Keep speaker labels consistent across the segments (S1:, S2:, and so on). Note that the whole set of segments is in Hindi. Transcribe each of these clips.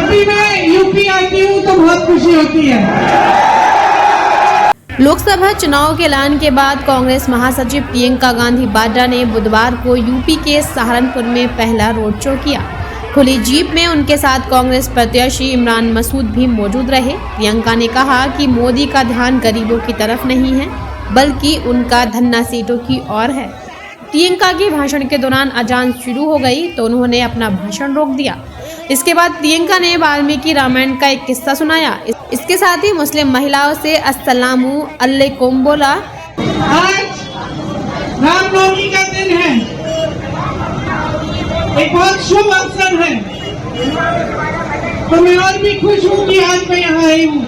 S1: जब भी मैं यूपी आती हूँ तो बहुत खुशी होती है।
S2: लोकसभा चुनाव के ऐलान के बाद कांग्रेस महासचिव प्रियंका गांधी वाड्रा ने बुधवार को यूपी के सहारनपुर में पहला रोड शो किया। खुली जीप में उनके साथ कांग्रेस प्रत्याशी इमरान मसूद भी मौजूद रहे। प्रियंका ने कहा कि मोदी का ध्यान गरीबों की तरफ नहीं है, बल्कि उनका धन्ना सीटों की ओर है। प्रियंका के भाषण के दौरान अजान शुरू हो गई तो उन्होंने अपना भाषण रोक दिया। इसके बाद प्रियंका ने वाल्मीकि रामायण का एक किस्सा सुनाया। इसके साथ ही मुस्लिम महिलाओं से अस्सलामु अलैकुम बोला।
S1: आज रामनवमी का दिन है, एक बहुत शुभ अवसर है, तो मैं और भी खुश हूँ कि आज मैं यहाँ आई हूँ।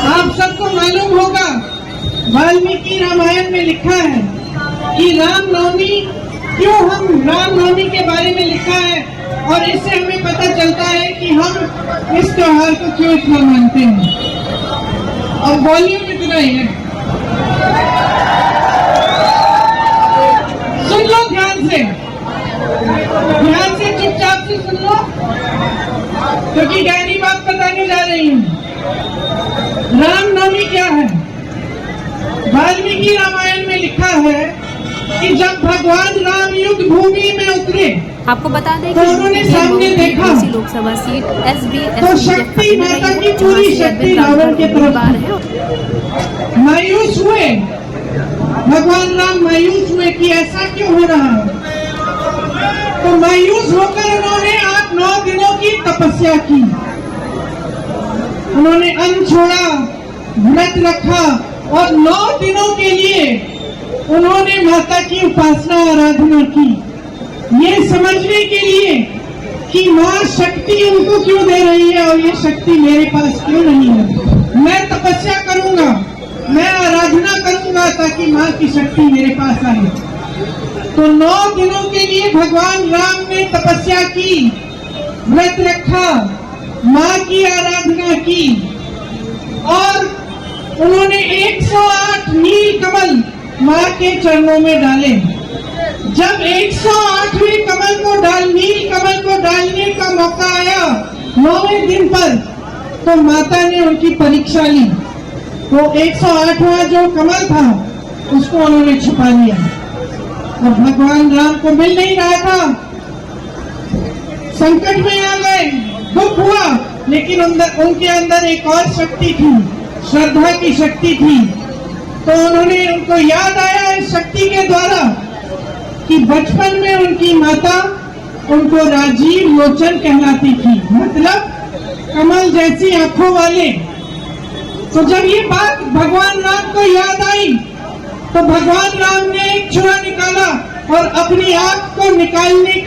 S1: आप सबको मालूम होगा, वाल्मीकि रामायण में लिखा है कि रामनवमी क्यों, हम रामनवमी के बारे में लिखा है और इससे हमें पता चलता है कि हम इस त्योहार को क्यों इतना मानते हैं। और वॉल्यूम इतना ही है, सुन लो ध्यान से चुपचाप से सुन लो, क्योंकि गहरी बात बताने जा रही हूँ। रामनवमी क्या है? वाल्मीकि रामायण में लिखा है कि जब भगवान राम युद्ध भूमि में उतरे,
S2: आपको बता दें
S1: तो उन्होंने सामने देखा
S2: लोकसभा सीट
S1: तो शक्ति माता की पूरी शक्ति रावण के तरफ। मायूस हुए भगवान राम, मायूस हुए कि ऐसा क्यों हो रहा है। तो मायूस होकर उन्होंने 8-9 दिनों की तपस्या की। उन्होंने अन्न छोड़ा, व्रत रखा और 9 दिनों के लिए उन्होंने माता की उपासना आराधना की, ये समझने के लिए कि माँ शक्ति उनको क्यों दे रही है और ये शक्ति मेरे पास क्यों नहीं है। मैं तपस्या करूंगा, मैं आराधना करूंगा ताकि माँ की शक्ति मेरे पास आए। तो 9 दिनों के लिए भगवान राम ने तपस्या की, व्रत रखा, माँ की आराधना की और उन्होंने 108 नील कमल माँ के चरणों में डाले। जब 108वें नील कमल को डालने का मौका आया 9वें दिन पर, तो माता ने उनकी परीक्षा ली। वो 108वां जो कमल था उसको उन्होंने छुपा लिया और भगवान राम को मिल नहीं रहा था। संकट में आ गए, दुख हुआ, लेकिन उनके अंदर एक और शक्ति थी, श्रद्धा की शक्ति थी। तो उनको याद आया इस शक्ति के द्वारा कि बचपन में उनकी माता उनको राजीव लोचन कहलाती थी, मतलब कमल जैसी आंखों वाले। तो जब ये बात भगवान राम को याद आई तो भगवान राम ने एक छुरा निकाला और अपनी आंख को निकालने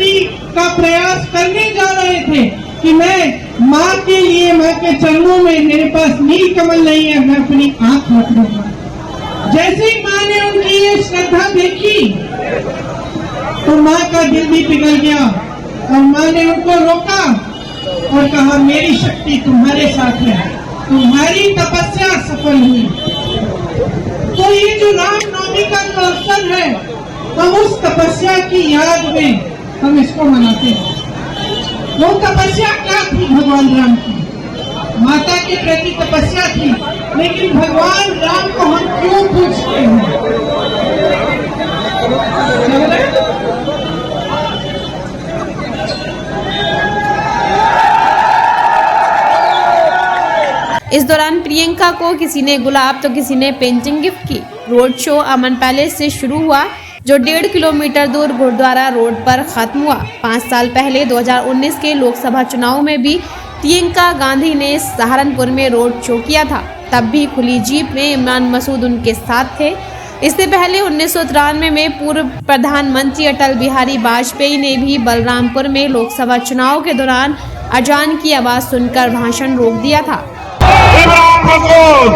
S1: का प्रयास करने जा रहे थे कि मैं माँ के लिए, माँ के चरणों में, मेरे पास नील कमल नहीं है, मैं अपनी आंख रख दूंगा। जैसे ही माँ ने उनकी ये श्रद्धा देखी तो माँ का दिल भी पिघल गया और माँ ने उनको रोका और कहा, मेरी शक्ति तुम्हारे साथ है, तुम्हारी तपस्या सफल हुई। तो ये जो रामनवमी का अवसर है, हम उस तपस्या की याद में हम इसको मनाते हैं। वो तपस्या क्या थी? भगवान राम की माता के प्रति तपस्या थी, लेकिन भगवान राम को हम क्यों पूछते हैं?
S2: इस दौरान प्रियंका को किसी ने गुलाब तो किसी ने पेंटिंग गिफ्ट की। रोड शो अमन पैलेस से शुरू हुआ, जो 1.5 किलोमीटर दूर गुरुद्वारा रोड पर खत्म हुआ। 5 साल पहले 2019 के लोकसभा चुनाव में भी प्रियंका गांधी ने सहारनपुर में रोड शो किया था। तब भी खुली जीप में इमरान मसूद उनके साथ थे। इससे पहले 1993 में पूर्व प्रधानमंत्री अटल बिहारी वाजपेयी ने भी बलरामपुर में लोकसभा चुनाव के दौरान अजान की आवाज सुनकर भाषण रोक दिया था।
S3: इमरान मसूद